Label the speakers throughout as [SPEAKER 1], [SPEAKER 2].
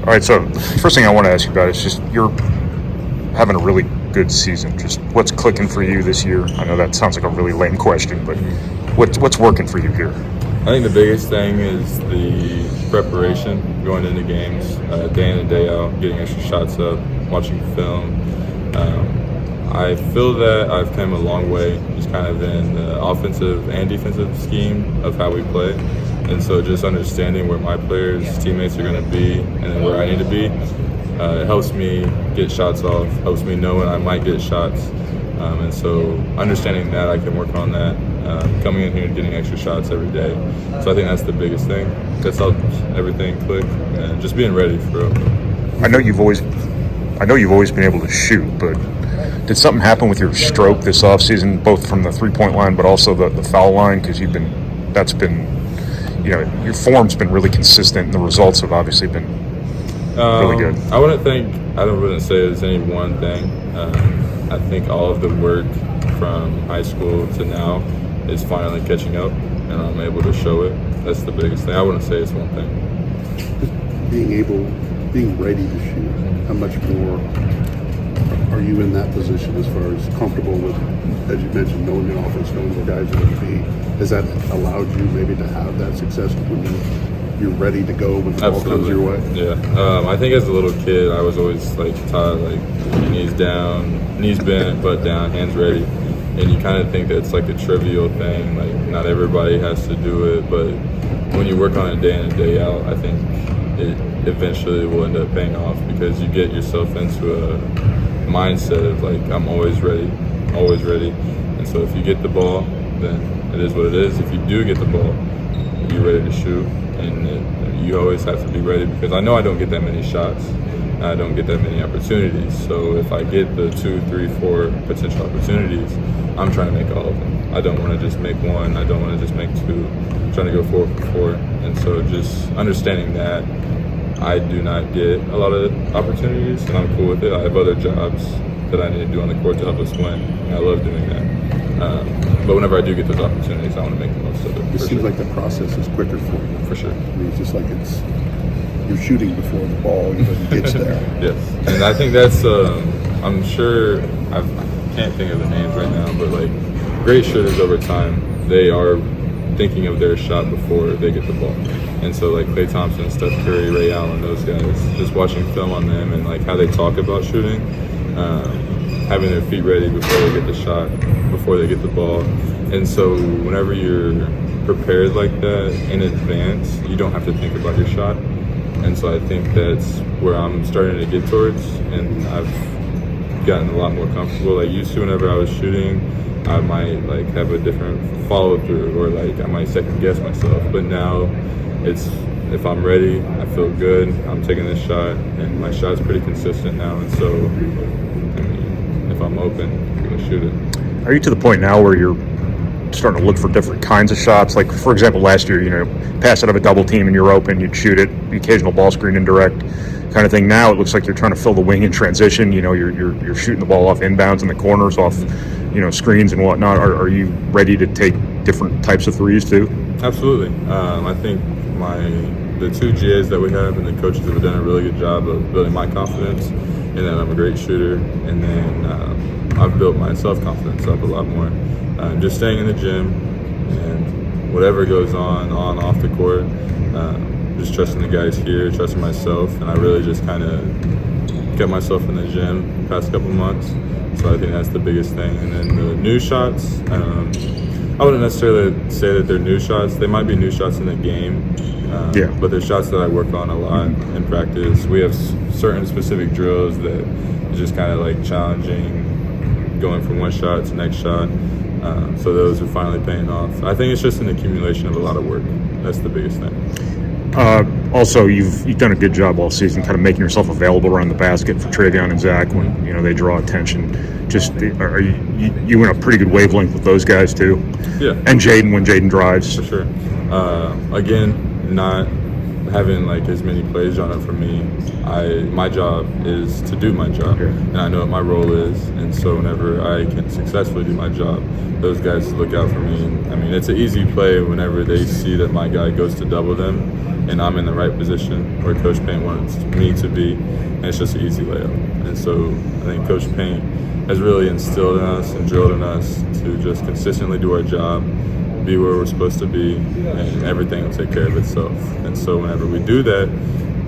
[SPEAKER 1] All right, so first thing I want to ask you about is just you're having a really good season. Just what's clicking for you this year? I know that sounds like a really lame question, but what's working for you here?
[SPEAKER 2] I think the biggest thing is the preparation going into games, day in and day out, getting extra shots up, watching film. I feel that I've come a long way just kind of in the offensive and defensive scheme of how we play. And so just understanding where my players, teammates are going to be and then where I need to be, it helps me get shots off, helps me know when I might get shots. And so understanding that, I can work on that, coming in here and getting extra shots every day. So I think that's the biggest thing. That's helped everything click and just being ready for real.
[SPEAKER 1] I know you've always been able to shoot, but did something happen with your stroke this offseason, both from the three-point line but also the foul line? Because your form's been really consistent and the results have obviously been really good.
[SPEAKER 2] I wouldn't say it's any one thing. I think all of the work from high school to now is finally catching up, and I'm able to show it. That's the biggest thing. I wouldn't say it's one thing.
[SPEAKER 3] Just being ready to shoot, how much more are you in that position as far as comfortable with, as you mentioned, knowing the offense, knowing where guys are going to be? Has that allowed you maybe to have that success when you're ready to go when the ball comes your way?
[SPEAKER 2] Yeah. I think as a little kid, I was always taught knees down, knees bent, butt down, hands ready. And you kind of think that's like a trivial thing, like not everybody has to do it, but when you work on it day in and day out, I think it eventually will end up paying off because you get yourself into a mindset of I'm always ready. And so if you get the ball, then it is what it is. If you do get the ball, you're ready to shoot, and you always have to be ready because I know I don't get that many shots. I don't get that many opportunities. So if I get the 2, 3, 4 potential opportunities, I'm trying to make all of them. I don't want to just make one. I don't want to just make 2. I'm trying to go 4 for 4. And so just understanding that I do not get a lot of opportunities, and I'm cool with it. I have other jobs that I need to do on the court to help us win, and I love doing that. But whenever I do get those opportunities, I want to make the most of it.
[SPEAKER 3] It seems like the process is quicker for you.
[SPEAKER 2] For sure.
[SPEAKER 3] I mean, it's just you're shooting before the ball even gets there.
[SPEAKER 2] Yes, and I think that's, I'm sure, I can't think of the names right now, but great shooters over time, they are thinking of their shot before they get the ball. And so Klay Thompson, Steph Curry, Ray Allen, those guys, just watching film on them and how they talk about shooting, having their feet ready before they get the shot, before they get the ball. And so whenever you're prepared like that in advance, you don't have to think about your shot. And so I think that's where I'm starting to get towards, and I've gotten a lot more comfortable. Used to, whenever I was shooting, I might have a different follow through, or I might second guess myself. But now it's, if I'm ready, I feel good, I'm taking this shot, and my shot's pretty consistent now. And so, if I'm open, I'm gonna shoot it.
[SPEAKER 1] Are you to the point now where you're starting to look for different kinds of shots? For example, last year, pass out of a double team and you're open, you'd shoot it, the occasional ball screen indirect kind of thing. Now it looks like you're trying to fill the wing in transition. You're shooting the ball off inbounds in the corners, off screens and whatnot. Are you ready to take different types of threes too?
[SPEAKER 2] Absolutely. I think the 2 GAs that we have and the coaches have done a really good job of building my confidence, and that I'm a great shooter, and then I've built my self-confidence up a lot more. Just staying in the gym and whatever goes on, off the court, just trusting the guys here, trusting myself, and I really just kind of kept myself in the gym the past couple months. So I think that's the biggest thing. And then the new shots, I wouldn't necessarily say that they're new shots. They might be new shots in the game, but they're shots that I work on a lot in practice. We have certain specific drills that is just kind of challenging, going from one shot to next shot. So those are finally paying off. I think it's just an accumulation of a lot of work. That's the biggest thing.
[SPEAKER 1] Also, you've done a good job all season, kind of making yourself available around the basket for Travion and Zach when they draw attention. Just are you in a pretty good wavelength with those guys too?
[SPEAKER 2] Yeah.
[SPEAKER 1] And Jaden when Jaden drives.
[SPEAKER 2] For sure. Again, not having like as many plays on it for me, my job is to do my job, and I know what my role is. And so whenever I can successfully do my job, those guys look out for me. And, I mean, it's an easy play whenever they see that my guy goes to double them, and I'm in the right position where Coach Paint wants me to be, and it's just an easy layup. And so I think Coach Paint has really instilled in us and drilled in us to just consistently do our job, be where we're supposed to be, and everything will take care of itself. And so whenever we do that,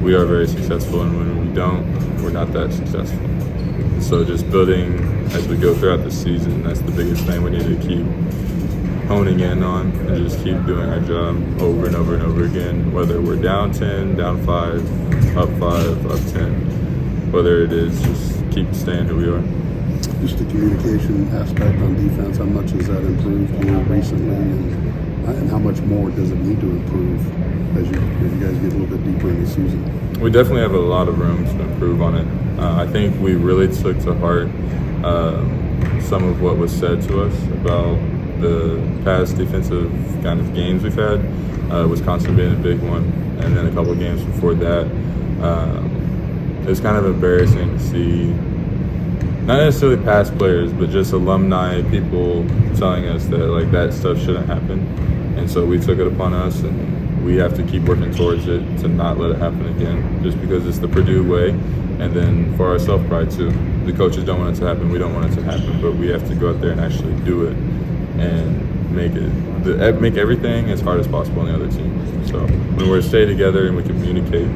[SPEAKER 2] we are very successful, and when we don't, we're not that successful. So just building as we go throughout the season, that's the biggest thing we need to keep honing in on, and just keep doing our job over and over and over again, whether we're down 10, down 5, up 10, whether it is just keep staying who we are.
[SPEAKER 3] Just the communication aspect on defense, how much has that improved here recently, and how much more does it need to improve as you guys get a little bit deeper in the season?
[SPEAKER 2] We definitely have a lot of room to improve on it. I think we really took to heart some of what was said to us about the past defensive kind of games we've had, Wisconsin being a big one, and then a couple of games before that. It was kind of embarrassing to see not necessarily past players, but just alumni, people telling us that like that stuff shouldn't happen. And so we took it upon us, and we have to keep working towards it to not let it happen again, just because it's the Purdue way. And then for our self-pride too. The coaches don't want it to happen, we don't want it to happen, but we have to go out there and actually do it and make everything as hard as possible on the other team. So when we stay together and we communicate,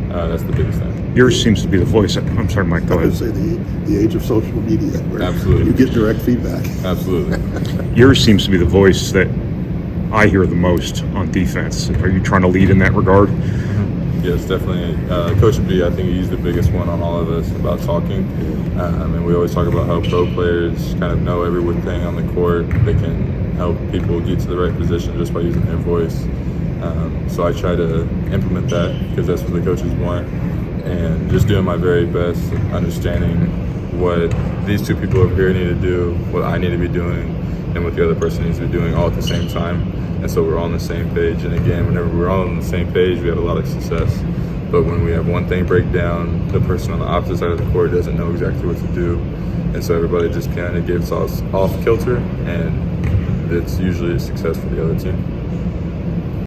[SPEAKER 2] that's the biggest thing.
[SPEAKER 1] Yours seems to be the voice. I'm sorry, Mike. Go
[SPEAKER 3] I would
[SPEAKER 1] ahead.
[SPEAKER 3] say the age of social media, where
[SPEAKER 2] Absolutely.
[SPEAKER 3] you get direct feedback.
[SPEAKER 2] Absolutely.
[SPEAKER 1] Yours seems to be the voice that I hear the most on defense. Are you trying to lead in that regard?
[SPEAKER 2] Yes, definitely. Coach B, I think he's the biggest one on all of us about talking. And we always talk about how pro players kind of know everything on the court. They can help people get to the right position just by using their voice. So I try to implement that because that's what the coaches want. And just doing my very best, understanding what these two people over here need to do, what I need to be doing, and what the other person needs to be doing all at the same time. And so we're all on the same page. And again, whenever we're all on the same page, we have a lot of success. But when we have one thing break down, the person on the opposite side of the court doesn't know exactly what to do. And so everybody just kind of gives us off kilter, and it's usually a success for the other team.